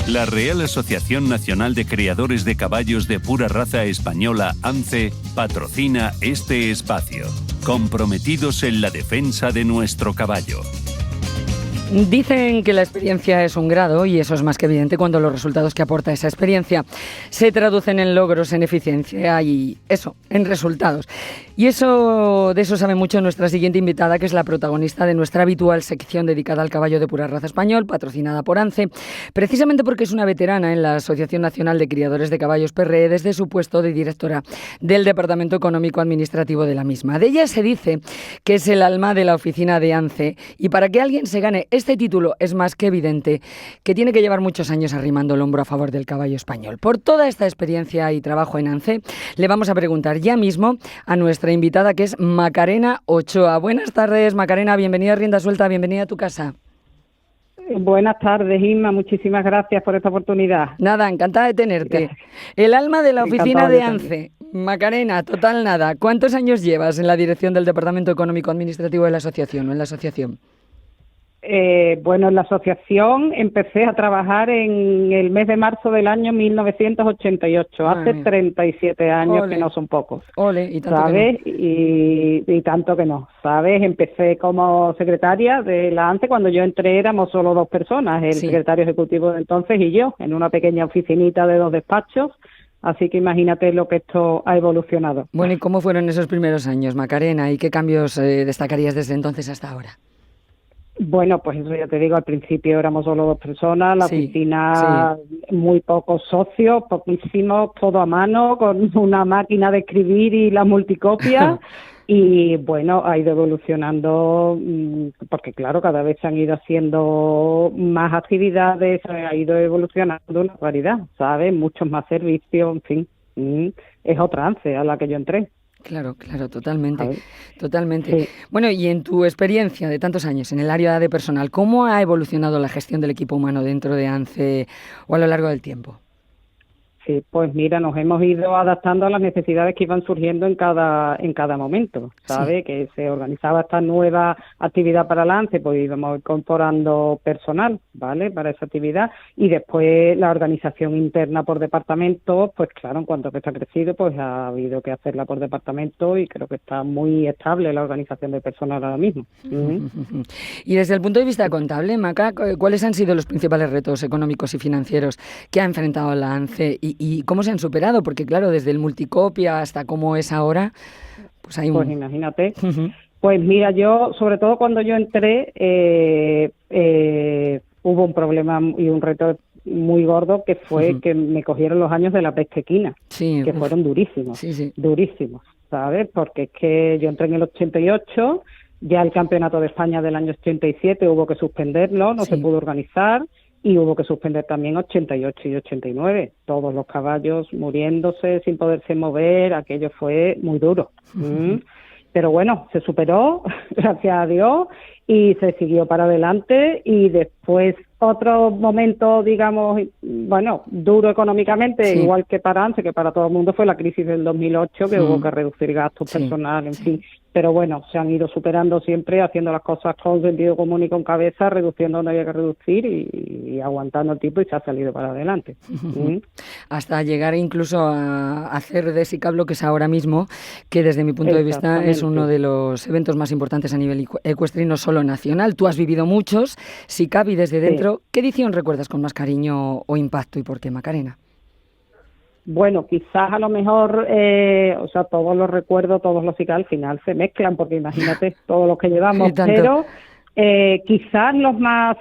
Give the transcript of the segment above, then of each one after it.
La Real Asociación Nacional de Criadores de Caballos de Pura Raza Española, ANCE, patrocina este espacio, comprometidos en la defensa de nuestro caballo. Dicen que la experiencia es un grado y eso es más que evidente cuando los resultados que aporta esa experiencia se traducen en logros, en eficiencia y eso, en resultados. Y de eso sabe mucho nuestra siguiente invitada, que es la protagonista de nuestra habitual sección dedicada al caballo de pura raza español, patrocinada por ANCE, precisamente porque es una veterana en la Asociación Nacional de Criadores de Caballos PRE desde su puesto de directora del Departamento Económico Administrativo de la misma. De ella se dice que es el alma de la oficina de ANCE y para que alguien se gane este título es más que evidente que tiene que llevar muchos años arrimando el hombro a favor del caballo español. Por toda esta experiencia y trabajo en ANCE, le vamos a preguntar ya mismo a nuestra invitada, que es Macarena Ochoa. Buenas tardes, Macarena, bienvenida a Rienda Suelta, bienvenida a tu casa. Buenas tardes, Inma, muchísimas gracias por esta oportunidad. Nada, encantada de tenerte. El alma de la oficina de ANCE. Macarena, total nada. ¿Cuántos años llevas en la dirección del Departamento Económico Administrativo de la asociación o en la asociación? Bueno, en la asociación empecé a trabajar en el mes de marzo del año 1988, hace 37 años. Ole. Que no son pocos. Ole, y tanto ¿sabes? Que no. Y tanto que no, ¿sabes? Empecé como secretaria de la ANCE. Cuando yo entré éramos solo dos personas, el secretario ejecutivo de entonces y yo, en una pequeña oficinita de 2 despachos. Así que imagínate lo que esto ha evolucionado. Bueno, ¿y cómo fueron esos primeros años, Macarena? ¿Y qué cambios destacarías desde entonces hasta ahora? Bueno, pues eso ya te digo, al principio éramos solo 2 personas, la oficina muy pocos socios, poquísimos, todo a mano, con una máquina de escribir y la multicopia. Y bueno, ha ido evolucionando porque claro, cada vez se han ido haciendo más actividades, ha ido evolucionando una variedad, ¿sabes? Muchos más servicios, en fin, es otra ANCE a la que yo entré. Claro, totalmente. Sí. Bueno, y en tu experiencia de tantos años en el área de personal, ¿cómo ha evolucionado la gestión del equipo humano dentro de ANCE o a lo largo del tiempo? Sí, pues mira, nos hemos ido adaptando a las necesidades que iban surgiendo en cada momento, ¿sabes? Que se organizaba esta nueva actividad para el ANCE, pues íbamos incorporando personal, ¿vale? Para esa actividad y después la organización interna por departamento, pues claro, en cuanto que está crecido, pues ha habido que hacerla por departamento y creo que está muy estable la organización de personal ahora mismo. Y desde el punto de vista contable, Maca, ¿cuáles han sido los principales retos económicos y financieros que ha enfrentado la ANCE y cómo se han superado? Porque claro, desde el multicopia hasta cómo es ahora, pues hay un... Pues imagínate. Pues mira, yo, sobre todo cuando yo entré, hubo un problema y un reto muy gordo que fue que me cogieron los años de la peste equina, que fueron durísimos, durísimos, ¿sabes? Porque es que yo entré en el 88, ya el campeonato de España del año 87 hubo que suspenderlo, no se pudo organizar. Y hubo que suspender también 88 y 89. Todos los caballos muriéndose, sin poderse mover, aquello fue muy duro. Pero bueno, se superó, gracias a Dios, y se siguió para adelante. Y después otro momento, digamos, bueno, duro económicamente, igual que para ANCE, que para todo el mundo, fue la crisis del 2008, que hubo que reducir gastos personal, en fin. Pero bueno, se han ido superando siempre, haciendo las cosas con sentido común y con cabeza, reduciendo donde había que reducir y aguantando el tipo, y se ha salido para adelante. Hasta llegar incluso a hacer de SICAP lo que es ahora mismo, que desde mi punto de vista es uno de los eventos más importantes a nivel ecuestre y no solo nacional. Tú has vivido muchos, SICAP, y desde dentro, ¿qué edición recuerdas con más cariño o impacto y por qué, Macarena? Bueno, quizás a lo mejor, todos los recuerdos, todos los SICAP al final se mezclan, porque imagínate todos los que llevamos, pero quizás los más,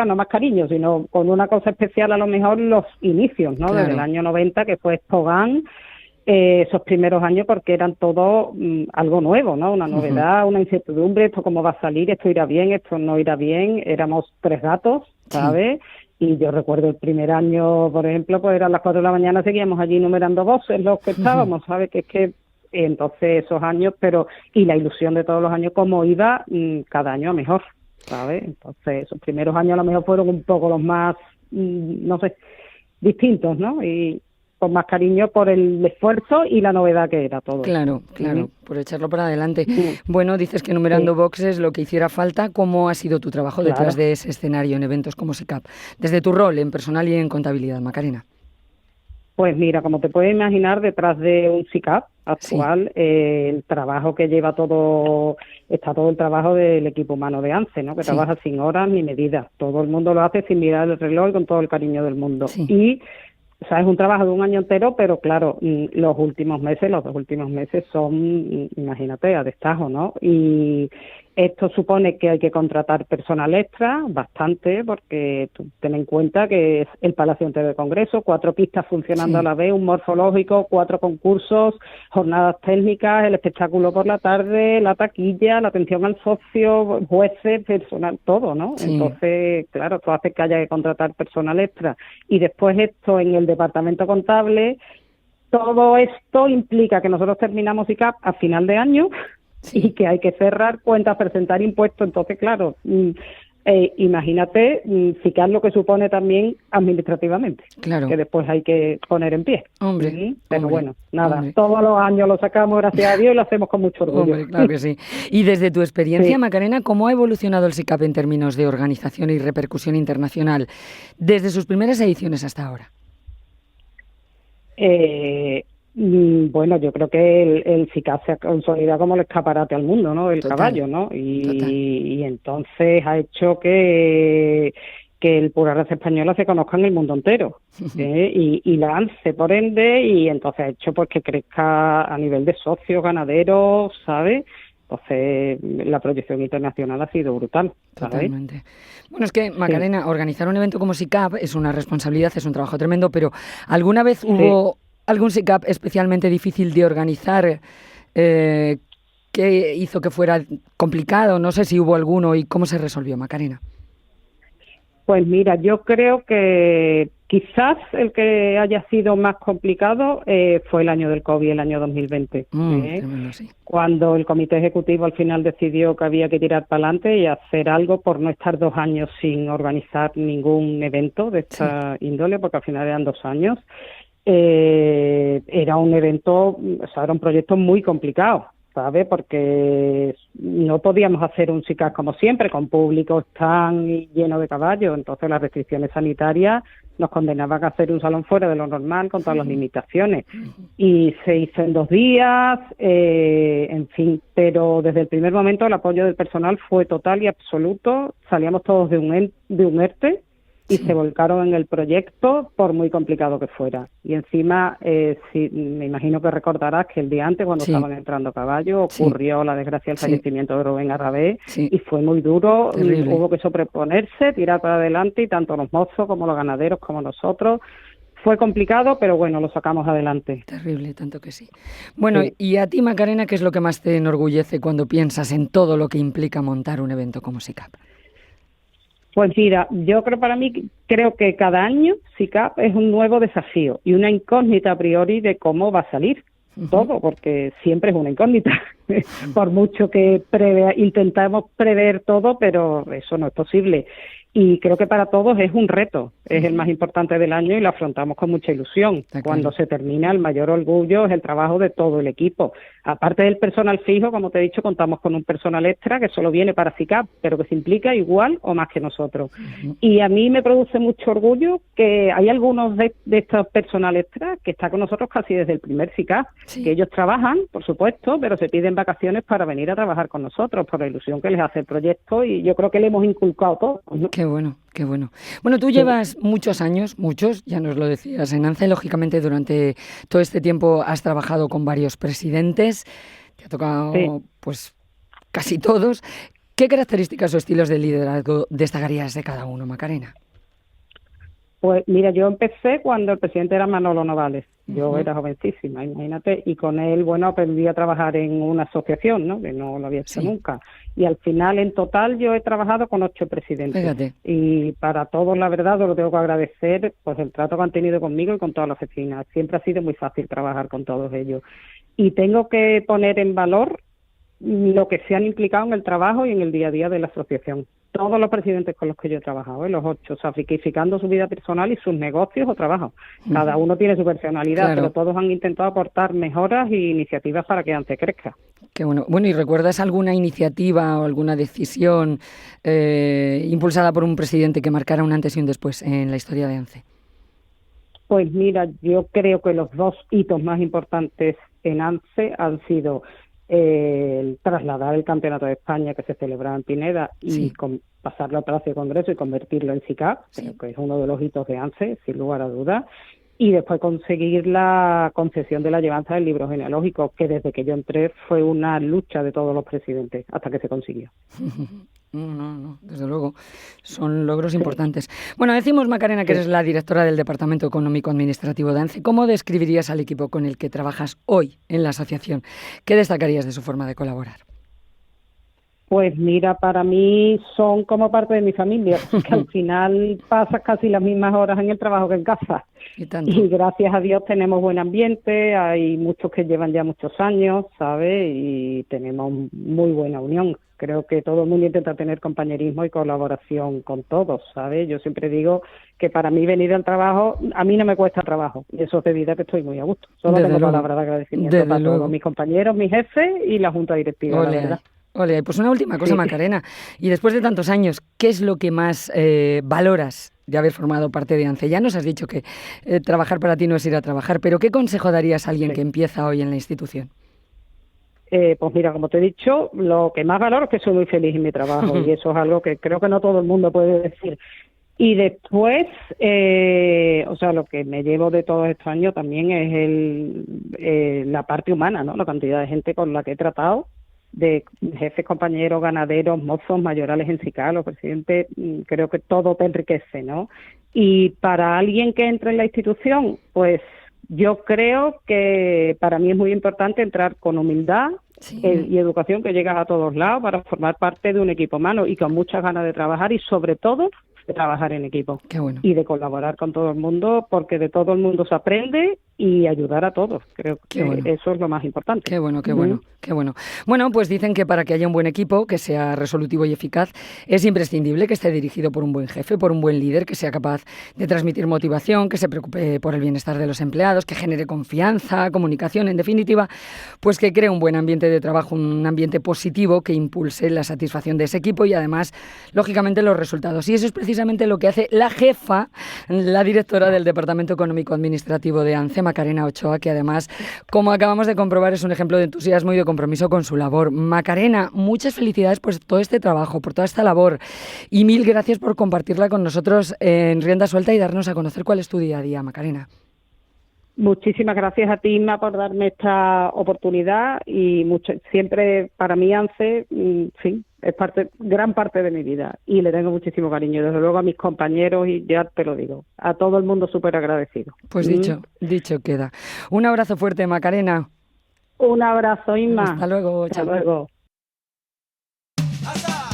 no más cariño, sino con una cosa especial a lo mejor los inicios, ¿no? Desde el año 90, que fue Togán, esos primeros años, porque eran todo algo nuevo, ¿no? Una novedad, una incertidumbre, esto cómo va a salir, esto irá bien, esto no irá bien. Éramos 3 gatos, ¿sabes? Y yo recuerdo el primer año, por ejemplo, pues eran las 4 de la mañana, seguíamos allí numerando voces los que estábamos, ¿sabes? Que es que entonces esos años, y la ilusión de todos los años, cómo iba cada año mejor, ¿sabes? Entonces esos primeros años a lo mejor fueron un poco los más, distintos, ¿no? Y con más cariño por el esfuerzo y la novedad que era todo. Claro, por echarlo para adelante. Bueno, dices que enumerando boxes, lo que hiciera falta. ¿Cómo ha sido tu trabajo detrás de ese escenario en eventos como SICAP? Desde tu rol en personal y en contabilidad, Macarena. Pues mira, como te puedes imaginar, detrás de un SICAP actual, el trabajo que lleva está todo el trabajo del equipo humano de ANCE, ¿no? Que trabaja sin horas ni medidas. Todo el mundo lo hace sin mirar el reloj y con todo el cariño del mundo. Y, o sea, es un trabajo de un año entero, pero claro, los 2 últimos meses son, imagínate, a destajo, ¿no? Y esto supone que hay que contratar personal extra, bastante, porque ten en cuenta que es el Palacio Entero de Congreso, 4 pistas funcionando a la vez, un morfológico, 4 concursos, jornadas técnicas, el espectáculo por la tarde, la taquilla, la atención al socio, jueces, personal, todo, ¿no? Entonces, claro, esto hace que haya que contratar personal extra. Y después esto en el departamento contable, todo esto implica que nosotros terminamos ICAP a final de año, y que hay que cerrar cuentas, presentar impuestos. Entonces, claro, imagínate SICAP lo que supone también administrativamente, que después hay que poner en pie. Pero bueno, nada, todos los años lo sacamos, gracias a Dios, y lo hacemos con mucho orgullo. Claro que sí. Y desde tu experiencia, Macarena, ¿cómo ha evolucionado el SICAP en términos de organización y repercusión internacional desde sus primeras ediciones hasta ahora? Bueno, yo creo que el SICAP se ha consolidado como el escaparate al mundo, ¿no? El caballo, ¿no? Y entonces ha hecho que el Pura Raza Española se conozca en el mundo entero, y la ANCE, por ende, y entonces ha hecho pues que crezca a nivel de socios, ganaderos, ¿sabes? Entonces, la proyección internacional ha sido brutal, ¿sabes? Totalmente. Bueno, es que, Macarena, organizar un evento como SICAP es una responsabilidad, es un trabajo tremendo, pero ¿alguna vez hubo algún SICAP especialmente difícil de organizar que hizo que fuera complicado? No sé si hubo alguno y cómo se resolvió, Macarena. Pues mira, yo creo que quizás el que haya sido más complicado fue el año del COVID, el año 2020. Tremendo, Cuando el comité ejecutivo al final decidió que había que tirar para adelante y hacer algo por no estar 2 años sin organizar ningún evento de esta índole, porque al final eran 2 años. Era un evento, o sea, era un proyecto muy complicado, ¿sabes? Porque no podíamos hacer un SICAP como siempre, con público tan lleno de caballos. Entonces las restricciones sanitarias nos condenaban a hacer un salón fuera de lo normal con todas las limitaciones. Y se hizo en 2 días, en fin, pero desde el primer momento el apoyo del personal fue total y absoluto. Salíamos todos de un ERTE y se volcaron en el proyecto por muy complicado que fuera. Y encima, me imagino que recordarás que el día antes, cuando estaban entrando a caballo, ocurrió la desgracia del fallecimiento de Rubén Arrabé, y fue muy duro. Hubo que sobreponerse, tirar para adelante, y tanto los mozos como los ganaderos como nosotros. Fue complicado, pero bueno, lo sacamos adelante. Terrible, tanto que sí. Bueno, y a ti, Macarena, ¿qué es lo que más te enorgullece cuando piensas en todo lo que implica montar un evento como SICAP? Pues mira, yo creo que cada año SICAP es un nuevo desafío y una incógnita a priori de cómo va a salir todo, porque siempre es una incógnita. Por mucho que intentamos prever todo, pero eso no es posible. Y creo que para todos es un reto, es el más importante del año y lo afrontamos con mucha ilusión. Cuando se termina, el mayor orgullo es el trabajo de todo el equipo. Aparte del personal fijo, como te he dicho, contamos con un personal extra que solo viene para SICAP, pero que se implica igual o más que nosotros. Y a mí me produce mucho orgullo que hay algunos de estos personal extra que está con nosotros casi desde el primer SICAP, que ellos trabajan, por supuesto, pero se piden vacaciones para venir a trabajar con nosotros por la ilusión que les hace el proyecto, y yo creo que le hemos inculcado todo, ¿no? Qué bueno, qué bueno. Bueno, tú llevas muchos años, ya nos lo decías en ANCE, lógicamente durante todo este tiempo has trabajado con varios presidentes, te ha tocado pues casi todos. ¿Qué características o estilos de liderazgo destacarías de cada uno, Macarena? Pues mira, yo empecé cuando el presidente era Manolo Novales. Yo era jovencísima, imagínate, y con él, bueno, aprendí a trabajar en una asociación, ¿no? Que no lo había hecho nunca. Y al final, en total, yo he trabajado con 8 presidentes. Fíjate. Y para todos, la verdad, os lo tengo que agradecer, pues el trato que han tenido conmigo y con toda la oficina. Siempre ha sido muy fácil trabajar con todos ellos. Y tengo que poner en valor lo que se han implicado en el trabajo y en el día a día de la asociación. todos los presidentes con los que yo he trabajado, los 8, sacrificando su vida personal y sus negocios o trabajos. Cada uno tiene su personalidad, claro, pero todos han intentado aportar mejoras e iniciativas para que ANCE crezca. Qué bueno. Bueno, ¿y recuerdas alguna iniciativa o alguna decisión impulsada por un presidente que marcara un antes y un después en la historia de ANCE? Pues mira, yo creo que los 2 hitos más importantes en ANCE han sido el trasladar el Campeonato de España que se celebraba en Pineda y pasarlo a Palacio de Congreso y convertirlo en SICAP, creo que es uno de los hitos de ANCE, sin lugar a dudas. Y después conseguir la concesión de la llevanza del libro genealógico, que desde que yo entré fue una lucha de todos los presidentes hasta que se consiguió. No, desde luego, son logros importantes. Bueno, decimos, Macarena, que eres la directora del Departamento Económico Administrativo de ANCE. ¿Cómo describirías al equipo con el que trabajas hoy en la asociación? ¿Qué destacarías de su forma de colaborar? Pues mira, para mí son como parte de mi familia, que al final pasas casi las mismas horas en el trabajo que en casa. Y gracias a Dios tenemos buen ambiente, hay muchos que llevan ya muchos años, ¿sabes? Y tenemos muy buena unión. Creo que todo el mundo intenta tener compañerismo y colaboración con todos, ¿sabes? Yo siempre digo que para mí venir al trabajo, a mí no me cuesta trabajo, y eso es debido a que estoy muy a gusto. Solo tengo palabras de agradecimiento para todos mis compañeros, mis jefes y la Junta Directiva, la verdad. Ole, pues una última cosa, Macarena. Y después de tantos años, ¿qué es lo que más valoras de haber formado parte de ANCE? Ya nos has dicho que trabajar para ti no es ir a trabajar, pero ¿qué consejo darías a alguien que empieza hoy en la institución? Pues mira, como te he dicho, lo que más valoro es que soy muy feliz en mi trabajo y eso es algo que creo que no todo el mundo puede decir. Y después, lo que me llevo de todos estos años también es la parte humana, ¿no? La cantidad de gente con la que he tratado, de jefes, compañeros, ganaderos, mozos, mayorales en SICAP, los presidentes, creo que todo te enriquece, ¿no? Y para alguien que entre en la institución, pues yo creo que para mí es muy importante entrar con humildad y educación, que llegas a todos lados para formar parte de un equipo humano y con muchas ganas de trabajar y sobre todo de trabajar en equipo. Qué bueno. Y de colaborar con todo el mundo, porque de todo el mundo se aprende y ayudar a todos. Creo que eso es lo más importante. Qué bueno. Bueno, pues dicen que para que haya un buen equipo, que sea resolutivo y eficaz, es imprescindible que esté dirigido por un buen jefe, por un buen líder, que sea capaz de transmitir motivación, que se preocupe por el bienestar de los empleados, que genere confianza, comunicación, en definitiva, pues que cree un buen ambiente de trabajo, un ambiente positivo que impulse la satisfacción de ese equipo y además, lógicamente, los resultados. Y eso es precisamente lo que hace la jefa, la directora del Departamento Económico Administrativo de ANCE, Macarena Ochoa, que además, como acabamos de comprobar, es un ejemplo de entusiasmo y de compromiso con su labor. Macarena, muchas felicidades por todo este trabajo, por toda esta labor y mil gracias por compartirla con nosotros en Rienda Suelta y darnos a conocer cuál es tu día a día, Macarena. Muchísimas gracias a ti, Inma, por darme esta oportunidad y siempre para mí ANCE, es gran parte de mi vida y le tengo muchísimo cariño. Desde luego a mis compañeros y ya te lo digo, a todo el mundo súper agradecido. Pues dicho queda. Un abrazo fuerte, Macarena. Un abrazo, Inma. Hasta luego. Hasta luego.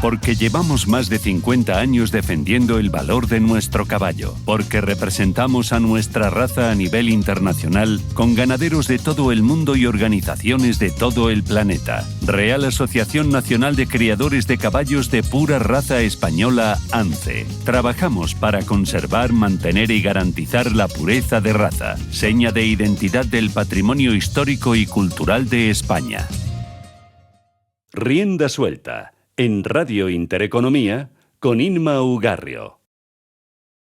Porque llevamos más de 50 años defendiendo el valor de nuestro caballo. Porque representamos a nuestra raza a nivel internacional con ganaderos de todo el mundo y organizaciones de todo el planeta. Real Asociación Nacional de Criadores de Caballos de Pura Raza Española, ANCE. Trabajamos para conservar, mantener y garantizar la pureza de raza, seña de identidad del patrimonio histórico y cultural de España. Rienda Suelta. En Radio Intereconomía, con Inma Ugarrio.